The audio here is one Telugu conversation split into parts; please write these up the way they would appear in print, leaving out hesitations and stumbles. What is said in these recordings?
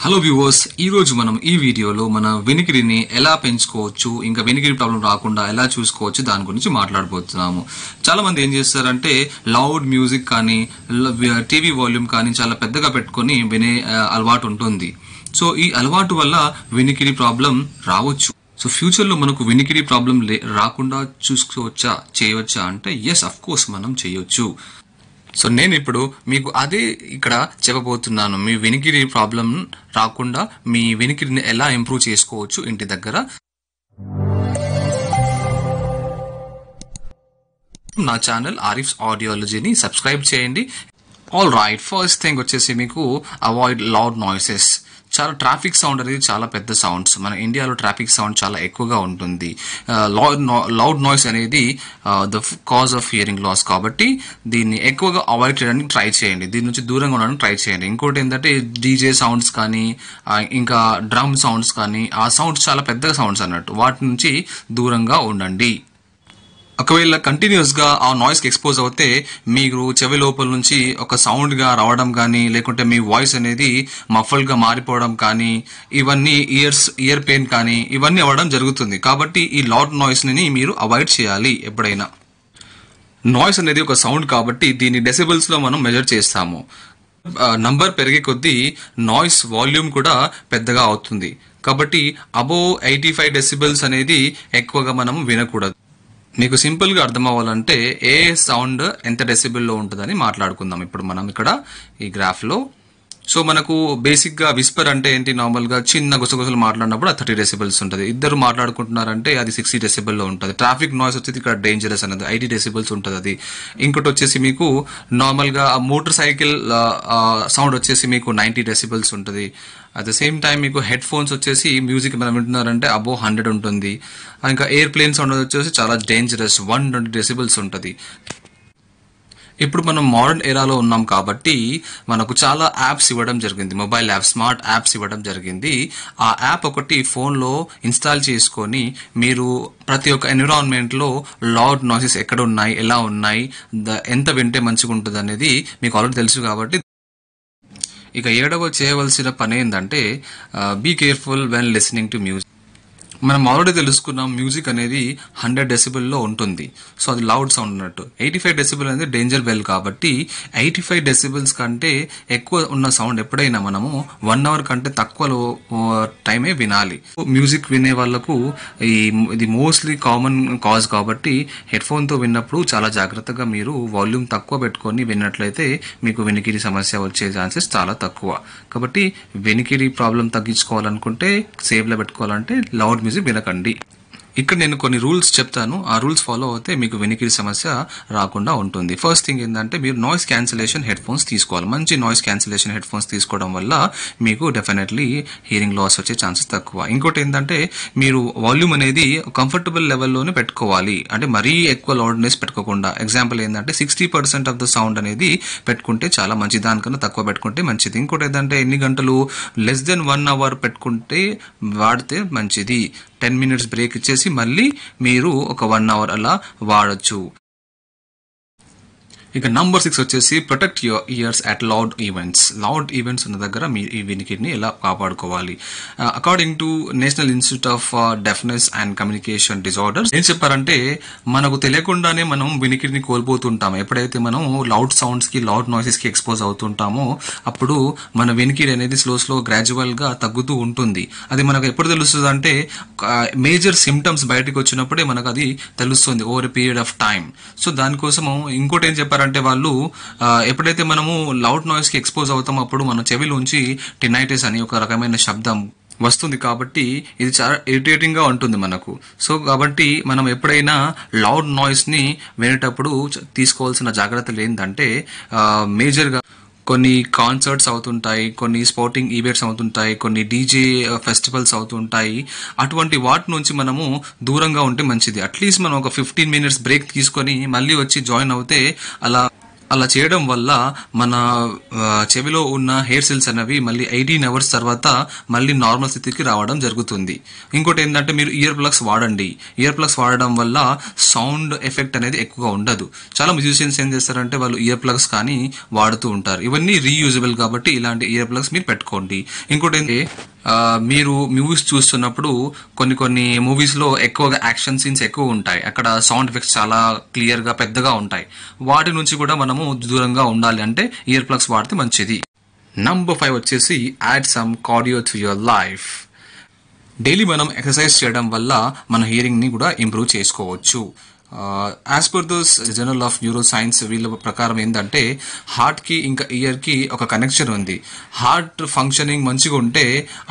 హలో వ్యూవర్స్, ఈ రోజు మనం ఈ వీడియోలో మన వినికిడిని ఎలా పెంచుకోవచ్చు, ఇంకా వినికిడి ప్రాబ్లం రాకుండా ఎలా చూసుకోవచ్చు దాని గురించి మాట్లాడబోతున్నాము. చాలా మంది ఏం చేస్తారంటే లౌడ్ మ్యూజిక్ కానీ టీవీ వాల్యూమ్ కానీ చాలా పెద్దగా పెట్టుకొని వినే అలవాటు ఉంటుంది. సో ఈ అలవాటు వల్ల వినికిడి ప్రాబ్లం రావచ్చు. సో ఫ్యూచర్లో మనకు వినికిడి ప్రాబ్లం రాకుండా చూసుకోవచ్చా, చేయవచ్చా అంటే ఎస్, అఫ్ కోర్స్ మనం చేయొచ్చు. సో నేను ఇప్పుడు మీకు అదే ఇక్కడ చెప్పబోతున్నాను. మీ వినికిడి ప్రాబ్లం రాకుండా మీ వినికిడిని ఎలా ఇంప్రూవ్ చేసుకోవచ్చు ఇంటి దగ్గర. నా ఛానల్ ఆరిఫ్స్ ఆడియాలజీని సబ్స్క్రైబ్ చేయండి. ఆల్ రైట్, ఫస్ట్ థింగ్ వచ్చేసి మీకు అవాయిడ్ లౌడ్ నాయిసెస్. చాలా ట్రాఫిక్ సౌండ్ అనేది చాలా పెద్ద సౌండ్స్. మన ఇండియాలో ట్రాఫిక్ సౌండ్ చాలా ఎక్కువగా ఉంటుంది. లౌడ్ నాయిస్ అనేది the cause of hearing loss, కాబట్టి దీన్ని ఎక్కువగా అవాయిడ్ చేయడానికి ట్రై చేయండి. దీని నుంచి దూరంగా ఉండడానికి ట్రై చేయండి. ఇంకోటి ఏంటంటే డీజే సౌండ్స్ కానీ ఇంకా డ్రమ్ సౌండ్స్ కానీ, ఆ సౌండ్స్ చాలా పెద్ద సౌండ్స్ అన్నట్టు, వాటి నుంచి దూరంగా ఉండండి. ఒకవేళ కంటిన్యూస్ గా ఆ నాయిస్ కి ఎక్స్పోజ్ అవుతే మీరు చెవి లోపల నుంచి ఒక సౌండ్ గా రావడం కానీ, లేకుంటే మీ వాయిస్ అనేది మఫల్ గా మారిపోవడం కానీ, ఇవన్నీ ఇయర్ పెయిన్ కానీ ఇవన్నీ అవ్వడం జరుగుతుంది. కాబట్టి ఈ లౌడ్ నాయిస్ ని మీరు అవాయిడ్ చేయాలి. ఎప్పుడైనా నాయిస్ అనేది ఒక సౌండ్ కాబట్టి దీన్ని డెసిబుల్స్ లో మనం మెజర్ చేస్తాము. నంబర్ పెరిగే కొద్దీ నాయిస్ వాల్యూమ్ కూడా పెద్దగా అవుతుంది. కాబట్టి అబోవ్ 85 డెసిబుల్స్ అనేది ఎక్కువగా మనం వినకూడదు. మీకు సింపుల్ గా అర్థం అవ్వాలంటే ఏ సౌండ్ ఎంత డెసిబుల్లో ఉంటుందని మాట్లాడుకుందాం ఇప్పుడు మనం ఇక్కడ ఈ గ్రాఫ్ లో. సో మనకు బేసిక్ గా విస్పర్ అంటే ఏంటి, నార్మల్ గా చిన్న గుసగుసలు మాట్లాడినప్పుడు 30 డెసిబుల్స్ ఉంటుంది. ఇద్దరు మాట్లాడుకుంటున్నారంటే అది 60 డెసిబుల్లో ఉంటుంది. ట్రాఫిక్ నాయిస్ వచ్చేది ఇక్కడ డేంజరస్ అనేది 80 డెసిబుల్స్ ఉంటుంది అది. ఇంకోటి వచ్చేసి మీకు నార్మల్ గా మోటార్ సైకిల్ సౌండ్ వచ్చేసి మీకు 90 డెసిబుల్స్ ఉంటుంది. అట్ ద సేమ్ టైం మీకు హెడ్ ఫోన్స్ వచ్చేసి మ్యూజిక్ మనం వింటున్నారంటే అబోవ్ 100 ఉంటుంది. ఇంకా ఎయిర్ ప్లేన్ సౌండ్ వచ్చేసి చాలా డేంజరస్ 120 డెసిబుల్స్ ఉంటుంది. ఇప్పుడు మనం మోడర్న్ ఎరాలో ఉన్నాం కాబట్టి మనకు చాలా యాప్స్ ఇవ్వడం జరిగింది, మొబైల్ యాప్స్, స్మార్ట్ యాప్స్ ఇవ్వడం జరిగింది. ఆ యాప్ ఒకటి ఫోన్లో ఇన్స్టాల్ చేసుకొని మీరు ప్రతి ఒక్క ఎన్విరాన్మెంట్లో లౌడ్ నాయిసెస్ ఎక్కడ ఉన్నాయి, ఎలా ఉన్నాయి, ఎంత వింటే మంచిగా ఉంటుంది అనేది మీకు ఆల్రెడీ తెలుసు. కాబట్టి ఇక ఏడవ చేయవలసిన పని ఏంటంటే be careful when listening to music. మనం ఆల్రెడీ తెలుసుకున్నాం మ్యూజిక్ అనేది 100 డెసిబుల్లో ఉంటుంది. సో అది లౌడ్ సౌండ్ అన్నట్టు. 85 డెసిబుల్ అనేది డేంజర్ బెల్, కాబట్టి 85 డెసిబుల్స్ కంటే ఎక్కువ ఉన్న సౌండ్ ఎప్పుడైనా మనము 1 అవర్ కంటే తక్కువ టైమే వినాలి. మ్యూజిక్ వినే వాళ్ళకు ఇది మోస్ట్లీ కామన్ కాజ్ కాబట్టి హెడ్ ఫోన్తో విన్నప్పుడు చాలా జాగ్రత్తగా మీరు వాల్యూమ్ తక్కువ పెట్టుకొని విన్నట్లయితే మీకు వినికిడి సమస్య వచ్చే ఛాన్సెస్ చాలా తక్కువ. కాబట్టి వినికిడి ప్రాబ్లం తగ్గించుకోవాలనుకుంటే, సేవ్లో పెట్టుకోవాలంటే లౌడ్ మ్యూజిక్ వినకండి. ఇక్కడ నేను కొన్ని రూల్స్ చెప్తాను, ఆ రూల్స్ ఫాలో అయితే మీకు వినికిడి సమస్య రాకుండా ఉంటుంది. ఫస్ట్ థింగ్ ఏంటంటే మీరు నాయిస్ క్యాన్సిలేషన్ హెడ్ ఫోన్స్ తీసుకోవాలి. మంచి నాయిస్ క్యాన్సిలేషన్ హెడ్ ఫోన్స్ తీసుకోవడం వల్ల మీకు డెఫినెట్లీ హియరింగ్ లాస్ వచ్చే ఛాన్సెస్ తక్కువ. ఇంకోటి ఏంటంటే మీరు వాల్యూమ్ అనేది కంఫర్టబుల్ లెవెల్లోనే పెట్టుకోవాలి, అంటే మరీ ఎక్కువ లౌడ్నెస్ పెట్టుకోకుండా. ఎగ్జాంపుల్ ఏంటంటే 60% ఆఫ్ ద సౌండ్ అనేది పెట్టుకుంటే చాలా మంచిది, దానికన్నా తక్కువ పెట్టుకుంటే మంచిది. ఇంకోటి ఏంటంటే ఎన్ని గంటలు, లెస్ దెన్ 1 అవర్ పెట్టుకుంటే వాడితే మంచిది. 10 minutes బ్రేక్ ఇచ్చేసి మళ్ళీ మీరు ఒక 1 అవర్ అలా వాడచ్చు. ఇక నంబర్ 6 వచ్చేసి protect your years at loud events. Loud events ఉన్న దగ్గర మీ ఈ వినికిడిని ఎలా కాపాడుకోవాలి. According to national institute of deafness and communication disorders ఏం చెప్పారంటే మనకు తెలియకుండానే మనం వినికిడిని కోల్పోతుంటాము. ఎప్పుడైతే మనం లౌడ్ సౌండ్స్ కి, లౌడ్ నాయిసెస్ కి ఎక్స్పోజ్ అవుతుంటామో అప్పుడు మన వినికిడి అనేది స్లో గ్రాడ్యువల్ గా తగ్గుతూ ఉంటుంది. అది మనకు ఎప్పుడు తెలుస్తుంది అంటే మేజర్ సిమ్టమ్స్ బయటకు వచ్చినప్పుడే మనకు అది తెలుస్తుంది over a period of time. So దానికోసము ఇంకోటి ఏం చెప్పారంటే వాళ్ళు ఎప్పుడైతే మనము లౌడ్ నాయిస్ కి ఎక్స్పోజ్ అవుతామో అప్పుడు మన చెవిలోంచి టినైటిస్ అని ఒక రకమైన శబ్దం వస్తుంది. కాబట్టి ఇది చాలా ఇరిటేటింగ్ గా ఉంటుంది మనకు. సో కాబట్టి మనం ఎప్పుడైనా లౌడ్ నాయిస్ ని వినేటప్పుడు తీసుకోవాల్సిన జాగ్రత్తలు ఏంటంటే మేజర్ గా కొన్ని కాన్సర్ట్స్ అవుతుంటాయి, కొన్ని స్పోర్టింగ్ ఈవెంట్స్ అవుతుంటాయి, కొన్ని డీజే ఫెస్టివల్స్ అవుతుంటాయి. అటువంటి వాటి నుంచి మనము దూరంగా ఉంటే మంచిది. అట్లీస్ట్ మనం ఒక 15 minutes బ్రేక్ తీసుకొని మళ్ళీ వచ్చి జాయిన్ అవుతే అలా అలా చేయడం వల్ల మన చెవిలో ఉన్న హెయిర్ సెల్స్ అనేవి మళ్ళీ 18 అవర్స్ తర్వాత మళ్ళీ నార్మల్ స్థితికి రావడం జరుగుతుంది. ఇంకోటి ఏంటంటే మీరు ఇయర్ ప్లగ్స్ వాడండి. ఇయర్ ప్లగ్స్ వాడడం వల్ల సౌండ్ ఎఫెక్ట్ అనేది ఎక్కువగా ఉండదు. చాలా మ్యూజిషియన్స్ ఏం చేస్తారంటే వాళ్ళు ఇయర్ ప్లగ్స్ కానీ వాడుతూ ఉంటారు. ఇవన్నీ రీయూజబుల్ కాబట్టి ఇలాంటి ఇయర్ ప్లగ్స్ మీరు పెట్టుకోండి. ఇంకోటి ఏంటంటే మీరు మూవీస్ చూస్తున్నప్పుడు కొన్ని మూవీస్ లో ఎక్కువగా యాక్షన్ సీన్స్ ఎక్కువ ఉంటాయి. అక్కడ సౌండ్ ఎఫెక్ట్స్ చాలా క్లియర్ గా పెద్దగా ఉంటాయి. వాటి నుంచి కూడా మనము దూరంగా ఉండాలి అంటే ఇయర్ ప్లగ్స్ వాడితే మంచిది. నంబర్ 5 వచ్చేసి add some cardio to your life. Daily మనం ఎక్సర్సైజ్ చేయడం వల్ల మన హియరింగ్ ని కూడా ఇంప్రూవ్ చేసుకోవచ్చు. As per those journal of neuro science వీళ్ళ ప్రకారం ఏంటంటే హార్ట్ కి ఇంకా ఇయర్ కి ఒక కనెక్షన్ ఉంది. హార్ట్ ఫంక్షనింగ్ మంచిగా ఉంటే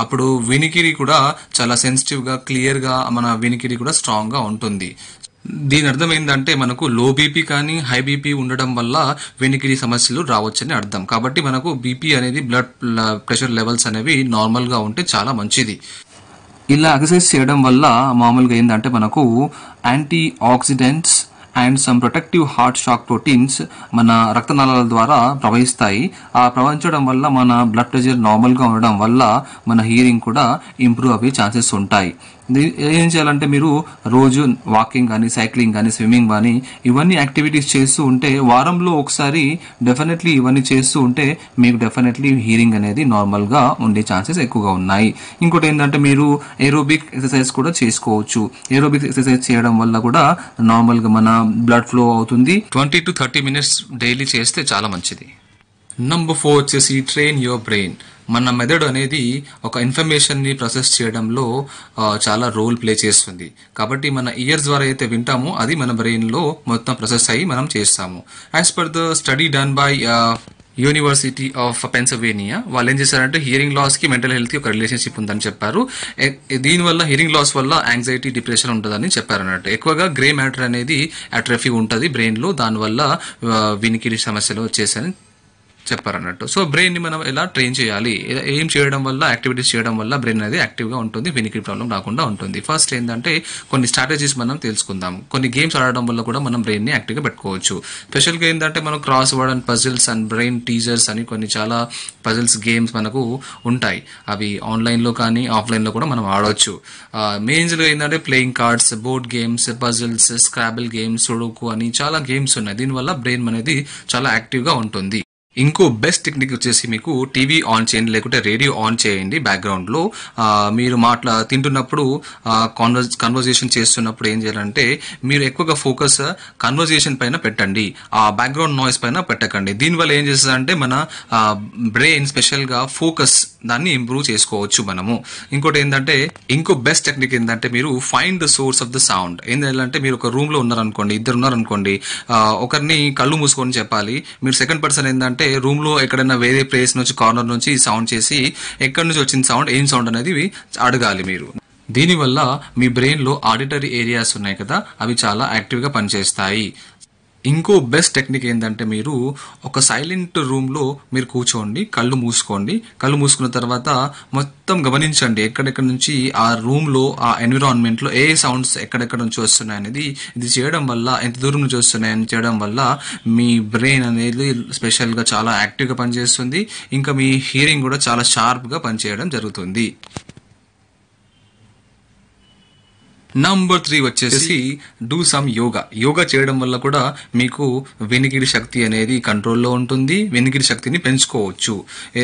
అప్పుడు వినికిడి కూడా చాలా సెన్సిటివ్ గా క్లియర్ గా మన వినికిడి కూడా స్ట్రాంగ్ గా ఉంటుంది. దీని అర్థం ఏంటంటే మనకు లో బీపీ కానీ హై బీపీ ఉండడం వల్ల వినికిడి సమస్యలు రావచ్చని అర్థం. కాబట్టి మనకు బీపీ అనేది బ్లడ్ ప్రెషర్ లెవెల్స్ అనేవి నార్మల్ గా ఉంటే చాలా మంచిది. ఇలా ఎక్సర్సైజ్ చేయడం వల్ల మామూలుగా ఏంటంటే మనకు antioxidants and some protective heart shock proteins మన రక్తనాళాల ద్వారా ప్రవహిస్తాయి. ఆ ప్రవహించడం వల్ల మన బ్లడ్ ప్రెషర్ నార్మల్గా ఉండడం వల్ల మన హియరింగ్ కూడా ఇంప్రూవ్ అయ్యే ఛాన్సెస్ ఉంటాయి. ఏం చేయాలంటే మీరు రోజు వాకింగ్ కానీ సైక్లింగ్ కానీ స్విమ్మింగ్ కానీ ఇవన్నీ యాక్టివిటీస్ చేస్తూ ఉంటే వారంలో ఒకసారి డెఫినెట్లీ ఇవన్నీ చేస్తూ ఉంటే మీకు డెఫినెట్లీ హియరింగ్ అనేది నార్మల్గా ఉండే ఛాన్సెస్ ఎక్కువగా ఉన్నాయి. ఇంకోటి ఏంటంటే మీరు ఏరోబిక్ ఎక్సర్సైజ్ కూడా చేసుకోవచ్చు. ఏరోబిక్ ఎక్సర్సైజ్ చేయడం వల్ల కూడా నార్మల్గా మన బ్లడ్ ఫ్లో అవుతుంది. 20 to 30 minutes డైలీ చేస్తే చాలా మంచిది. నంబర్ 4 వచ్చేసి ట్రైన్ యువర్ బ్రెయిన్. మన మెదడు అనేది ఒక ఇన్ఫర్మేషన్ ని ప్రాసెస్ చేయడంలో చాలా రోల్ ప్లే చేస్తుంది. కాబట్టి మన ఇయర్స్ ద్వారా అయితే వింటామో అది మన బ్రెయిన్ లో మొత్తం ప్రాసెస్ అయ్యి మనం చేస్తాము. As per the study done by university of Pennsylvania వాళ్ళు ఏం చేశారంటే హియరింగ్ లాస్ కి మెంటల్ హెల్త్ కి ఒక రిలేషన్షిప్ ఉందని చెప్పారు. దీనివల్ల హియరింగ్ లాస్ వల్ల యాంగ్జైటీ డిప్రెషన్ ఉంటుందని చెప్పారు అన్నట్టు. ఎక్కువగా గ్రే మ్యాటర్ అనేది అట్రఫీ ఉంటుంది బ్రెయిన్ లో, దానివల్ల వినికిడి సమస్యలు వచ్చేసని చెప్పారన్నట్టు. సో బ్రెయిన్ ని మనం ఎలా ట్రైన్ చేయాలి, ఏం చేయడం వల్ల యాక్టివిటీస్ చేయడం వల్ల బ్రెయిన్ అనేది యాక్టివ్ గా ఉంటుంది, వినికిడి ప్రాబ్లం రాకుండా ఉంటుంది. ఫస్ట్ ఏంటంటే కొన్ని స్ట్రాటజీస్ మనం తెలుసుకుందాం. కొన్ని గేమ్స్ ఆడడం వల్ల కూడా మనం బ్రెయిన్ ని యాక్టివ్ గా పెట్టుకోవచ్చు. స్పెషల్ గా ఏంటంటే మనం cross word and puzzles and brain teasers అని కొన్ని చాలా పజిల్స్ గేమ్స్ మనకు ఉంటాయి. అవి ఆన్లైన్ లో కానీ ఆఫ్లైన్ లో కూడా మనం ఆడవచ్చు. మెయిన్స్ గా ఏంటంటే playing cards, board games, puzzles, Scrabble games, sudoku అని చాలా గేమ్స్ ఉన్నాయి. దీనివల్ల బ్రెయిన్ అనేది చాలా యాక్టివ్ గా ఉంటుంది. ఇంకో బెస్ట్ టెక్నిక్ వచ్చేసి మీకు టీవీ ఆన్ చేయండి లేకుంటే రేడియో ఆన్ చేయండి. బ్యాక్గ్రౌండ్ లో మీరు తింటున్నప్పుడు కన్వర్జేషన్ చేస్తున్నప్పుడు ఏం చేయాలంటే మీరు ఎక్కువగా ఫోకస్ కన్వర్జేషన్ పైన పెట్టండి, ఆ బ్యాక్గ్రౌండ్ నాయిస్ పైన పెట్టకండి. దీనివల్ల ఏం చేస్తుందంటే మన బ్రెయిన్ స్పెషల్ గా ఫోకస్ దాన్ని ఇంప్రూవ్ చేసుకోవచ్చు మనము. ఇంకోటి ఏంటంటే ఇంకో బెస్ట్ టెక్నిక్ ఏంటంటే మీరు find the source of the sound. ఏంటంటే మీరు ఒక రూమ్ లో ఉన్నారనుకోండి, ఇద్దరు ఉన్నారనుకోండి, ఒకరిని కళ్ళు మూసుకొని చెప్పాలి. మీరు సెకండ్ పర్సన్ ఏంటంటే రూమ్ లో ఎక్కడైనా వేరే ప్లేస్ నుంచి కార్నర్ నుంచి సౌండ్ చేసి ఎక్కడి నుంచి వచ్చిన సౌండ్ ఏం సౌండ్ అనేది అడగాలి మీరు. దీనివల్ల మీ బ్రెయిన్ లో ఆడిటరీ ఏరియాస్ ఉన్నాయి కదా, అవి చాలా యాక్టివ్ గా పనిచేస్తాయి. ఇంకో బెస్ట్ టెక్నిక్ ఏంటంటే మీరు ఒక సైలెంట్ రూమ్ లో మీరు కూర్చోండి, కళ్ళు మూసుకోండి. కళ్ళు మూసుకున్న తర్వాత మొత్తం గమనించండి ఎక్కడెక్కడ నుంచి ఆ రూమ్ లో ఆ ఎన్విరాన్మెంట్ లో ఏ సౌండ్స్ ఎక్కడెక్కడ నుంచి వస్తున్నాయి అనేది. ఇది చేయడం వల్ల ఎంత దూరం నుంచి వస్తున్నాయని చేయడం వల్ల మీ బ్రెయిన్ అనేది స్పెషల్ గా చాలా యాక్టివ్ గా పనిచేస్తుంది. ఇంకా మీ హియరింగ్ కూడా చాలా షార్ప్ గా పనిచేయడం జరుగుతుంది. నంబర్ 3 వచ్చేసి డూ సమ్ యోగా. యోగా చేయడం వల్ల కూడా మీకు వినికిడి శక్తి అనేది కంట్రోల్లో ఉంటుంది, వినికిడి శక్తిని పెంచుకోవచ్చు.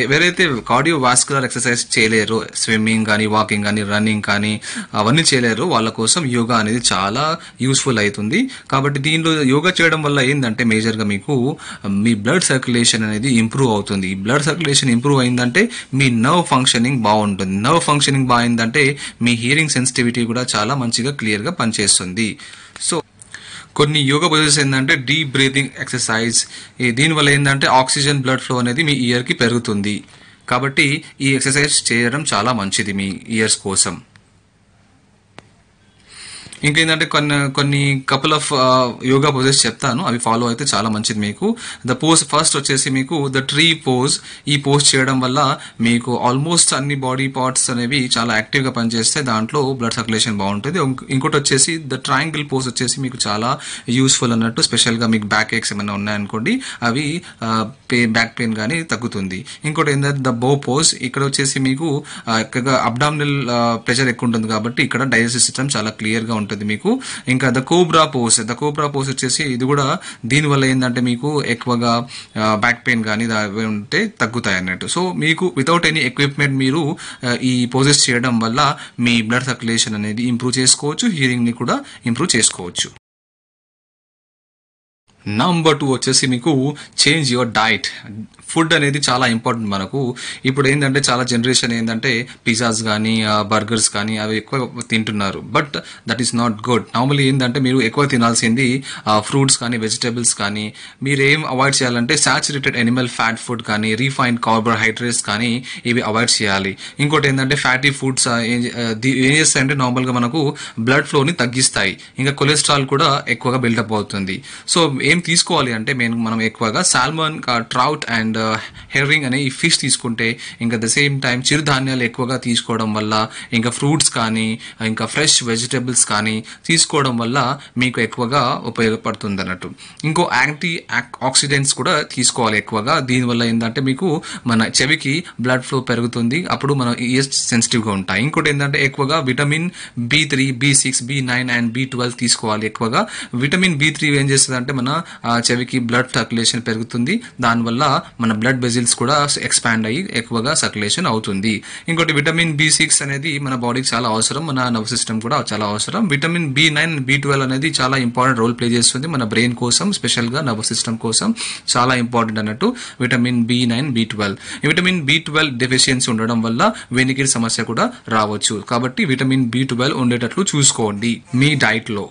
ఎవరైతే కార్డియో వాస్కులర్ ఎక్సర్సైజ్ చేయలేరో, స్విమ్మింగ్ కానీ వాకింగ్ కానీ రన్నింగ్ కానీ అవన్నీ చేయలేరో వాళ్ళ కోసం యోగా అనేది చాలా యూస్ఫుల్ అవుతుంది. కాబట్టి దీనిలో యోగా చేయడం వల్ల ఏంటంటే మేజర్గా మీకు మీ బ్లడ్ సర్క్యులేషన్ అనేది ఇంప్రూవ్ అవుతుంది. ఈ బ్లడ్ సర్క్యులేషన్ ఇంప్రూవ్ అయిందంటే మీ నర్వ్ ఫంక్షనింగ్ బాగుంటుంది. నర్వ్ ఫంక్షనింగ్ బాగుందంటే మీ హియరింగ్ సెన్సిటివిటీ కూడా చాలా మంచిగా క్లియర్ గా పనిచేస్తుంది. సో కొన్ని యోగా పొజిషన్స్ ఏంటంటే డీప్ బ్రీతింగ్ ఎక్సర్సైజ్. దీనివల్ల ఏంటంటే ఆక్సిజన్ బ్లడ్ ఫ్లో అనేది మీ ఇయర్ కి పెరుగుతుంది. కాబట్టి ఈ ఎక్సర్సైజ్ చేయడం చాలా మంచిది మీ ఇయర్స్ కోసం. ఇంకేంటంటే కొన్ని కపుల్ ఆఫ్ యోగా పోజెస్ చెప్తాను, అవి ఫాలో అయితే చాలా మంచిది మీకు. ద పోజ్ ఫస్ట్ వచ్చేసి మీకు ద ట్రీ పోజ్. ఈ పోజ్ చేయడం వల్ల మీకు ఆల్మోస్ట్ అన్ని బాడీ పార్ట్స్ అనేవి చాలా యాక్టివ్గా పనిచేస్తే దాంట్లో బ్లడ్ సర్క్యులేషన్ బాగుంటుంది. ఇంకోటి వచ్చేసి ద ట్రయాంగిల్ పోజ్ వచ్చేసి మీకు చాలా యూస్ఫుల్ అన్నట్టు. స్పెషల్గా మీకు బ్యాక్ ఏక్స్ ఏమైనా ఉన్నాయనుకోండి, అవి బ్యాక్ పెయిన్ కానీ తగ్గుతుంది. ఇంకోటి ఏంటంటే ద బో పోజ్. ఇక్కడ వచ్చేసి మీకు అబ్డామినల్ ప్రెషర్ ఎక్కువ ఉంటుంది కాబట్టి ఇక్కడ డైజెస్టివ్ సిస్టమ్ చాలా క్లియర్గా ఉంటుంది మీకు. ఇంకా the cobra pose. The cobra pose వచ్చేసి ఇది కూడా దీనివల్ల ఏంటంటే మీకు ఎక్కువగా బ్యాక్ పెయిన్ కానీ ఉంటే తగ్గుతాయి అన్నట్టు. సో మీకు వితౌట్ ఎనీ ఎక్విప్మెంట్ మీరు ఈ పోజెస్ చేయడం వల్ల మీ బ్లడ్ సర్క్యులేషన్ అనేది ఇంప్రూవ్ చేసుకోవచ్చు, హియరింగ్ ని కూడా ఇంప్రూవ్ చేసుకోవచ్చు. నంబర్ 2 వచ్చేసి మీకు చేంజ్ యువర్ డైట్. ఫుడ్ అనేది చాలా ఇంపార్టెంట్ మనకు. ఇప్పుడు ఏంటంటే చాలా జనరేషన్ ఏంటంటే పిజ్జాస్ కానీ బర్గర్స్ కానీ అవి ఎక్కువ తింటున్నారు. But that is not good. Normally ఏంటంటే మీరు ఎక్కువ తినాల్సింది ఫ్రూట్స్ కానీ వెజిటేబుల్స్ కానీ. మీరు ఏం అవాయిడ్ చేయాలంటే సాచురేటెడ్ ఎనిమల్ ఫ్యాట్ ఫుడ్ కానీ రీఫైన్డ్ కార్బోహైడ్రేట్స్ కానీ ఇవి అవాయిడ్ చేయాలి. ఇంకోటి ఏంటంటే ఫ్యాటీ ఫుడ్స్ ఏం చేస్తాయంటే నార్మల్గా మనకు బ్లడ్ ఫ్లోని తగ్గిస్తాయి, ఇంకా కొలెస్ట్రాల్ కూడా ఎక్కువగా బిల్డప్ అవుతుంది. సో ఏం తీసుకోవాలి అంటే మనం ఎక్కువగా సాల్మన్, ట్రౌట్ అండ్ హెర్రింగ్ అనే ఈ ఫిష్ తీసుకుంటే, ఇంకా ద సేమ్ టైం చిరుధాన్యాలు ఎక్కువగా తీసుకోవడం వల్ల, ఇంకా ఫ్రూట్స్ కానీ ఇంకా ఫ్రెష్ వెజిటేబుల్స్ కానీ తీసుకోవడం వల్ల మీకు ఎక్కువగా ఉపయోగపడుతుంది అన్నట్టు. ఇంకో యాంటీ ఆక్సిడెంట్స్ కూడా తీసుకోవాలి ఎక్కువగా. దీనివల్ల ఏంటంటే మీకు మన చెవికి బ్లడ్ ఫ్లో పెరుగుతుంది, అప్పుడు మన ఇయర్స్ సెన్సిటివ్గా ఉంటాయి. ఇంకోటి ఏంటంటే ఎక్కువగా vitamin B3, B6, B9 and B12 తీసుకోవాలి ఎక్కువగా. విటమిన్ B3 ఏం చేస్తుంది అంటే మన చెవికి బ్లడ్ సర్క్యులేషన్ పెరుగుతుంది, దానివల్ల మన బ్లడ్ వెజిల్స్ కూడా ఎక్స్పాండ్ అయ్యి ఎక్కువగా సర్క్యులేషన్ అవుతుంది. ఇంకోటి విటమిన్ B6 అనేది మన బాడీకి చాలా అవసరం, మన నర్వ్ సిస్టమ్ కూడా చాలా అవసరం. విటమిన్ B9, B12 అనేది చాలా ఇంపార్టెంట్ రోల్ ప్లే చేస్తుంది మన బ్రెయిన్ కోసం, స్పెషల్గా నర్వ్ సిస్టమ్ కోసం చాలా ఇంపార్టెంట్ అన్నట్టు vitamin B9, B12. Vitamin B12 deficiency ఉండడం వల్ల వెనికిడి సమస్య కూడా రావచ్చు. కాబట్టి విటమిన్ B12 ఉండేటట్లు చూసుకోండి మీ డైట్లో.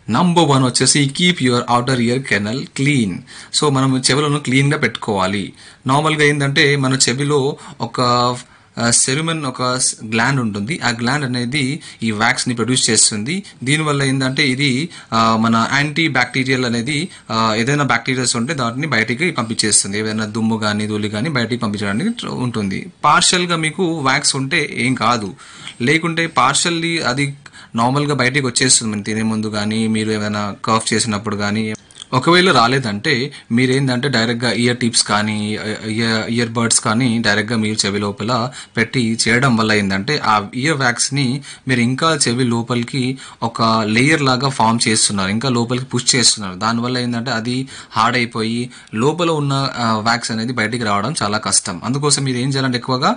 నంబర్ 1 వచ్చేసి keep your outer ear canal clean. So మనం చెవులను క్లీన్గా పెట్టుకోవాలి. నార్మల్గా ఏంటంటే మన చెవిలో ఒక సెరుమన్, ఒక గ్లాండ్ ఉంటుంది. ఆ గ్లాండ్ అనేది ఈ వ్యాక్స్ ని ప్రొడ్యూస్ చేస్తుంది. దీనివల్ల ఏంటంటే ఇది మన యాంటీ బ్యాక్టీరియల్ అనేది ఏదైనా బ్యాక్టీరియాస్ ఉంటే దాటిని బయటికి పంపించేస్తుంది. ఏదైనా దుమ్ము కానీ ధూళి కానీ బయటికి పంపించడానికి ఉంటుంది. పార్షియల్గా మీకు వ్యాక్స్ ఉంటే ఏం కాదు, లేకుంటే పార్షల్లీ అది నార్మల్గా బయటికి వచ్చేస్తుంది మనం తినే ముందు కానీ మీరు ఏమైనా కర్ఫ్ చేసినప్పుడు కానీ. ఒకవేళ రాలేదంటే మీరేంటంటే డైరెక్ట్గా ఇయర్ టిప్స్ కానీ ఇయర్ బడ్స్ కానీ డైరెక్ట్గా మీరు చెవి లోపల పెట్టి చేయడం వల్ల ఏంటంటే ఆ ఇయర్ వ్యాక్స్ని మీరు ఇంకా చెవి లోపలికి ఒక లేయర్ లాగా ఫామ్ చేస్తున్నారు, ఇంకా లోపలికి పుష్ చేస్తున్నారు. దానివల్ల ఏంటంటే అది హార్డ్ అయిపోయి లోపల ఉన్న వ్యాక్స్ అనేది బయటికి రావడం చాలా కష్టం. అందుకోసం మీరు ఏం చేయాలంటే ఎక్కువగా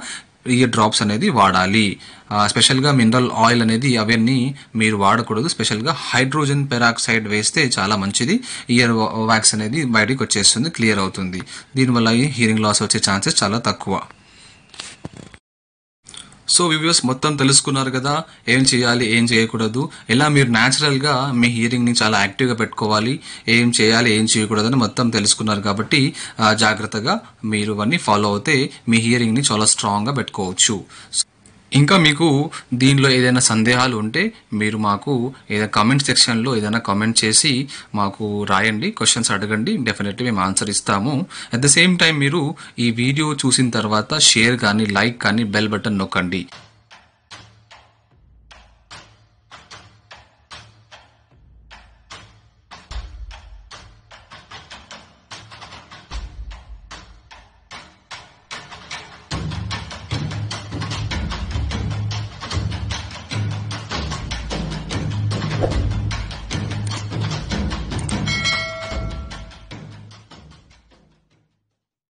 ఇయర్ డ్రాప్స్ అనేది వాడాలి. స్పెషల్గా మినరల్ ఆయిల్ అనేది అవన్నీ మీరు వాడకూడదు. స్పెషల్గా హైడ్రోజన్ పెరాక్సైడ్ వేస్తే చాలా మంచిది. ఇయర్ వ్యాక్స్ అనేది బయటికి వచ్చేస్తుంది, క్లియర్ అవుతుంది. దీనివల్ల హియరింగ్ లాస్ వచ్చే ఛాన్సెస్ చాలా తక్కువ. సో వ్యూవర్స్ మొత్తం తెలుసుకున్నారు కదా, ఏం చేయాలి ఏం చేయకూడదు, ఎలా మీరు న్యాచురల్గా మీ హియరింగ్ని చాలా యాక్టివ్గా పెట్టుకోవాలి, ఏం చేయాలి ఏం చేయకూడదు అని మొత్తం తెలుసుకున్నారు. కాబట్టి జాగ్రత్తగా మీరు అవన్నీ ఫాలో అవుతే మీ హియరింగ్ని చాలా స్ట్రాంగ్గా పెట్టుకోవచ్చు. ఇంకా మీకు దీనిలో ఏదైనా సందేహాలు ఉంటే మీరు మాకు ఏదైనా కామెంట్ సెక్షన్లో ఏదైనా కామెంట్ చేసి మాకు రాయండి, క్వశ్చన్స్ అడగండి, డెఫినెట్లీ మేము ఆన్సర్ ఇస్తాము. అట్ ద సేమ్ టైం మీరు ఈ వీడియో చూసిన తర్వాత షేర్ కానీ లైక్ కానీ బెల్ బటన్ నొక్కండి.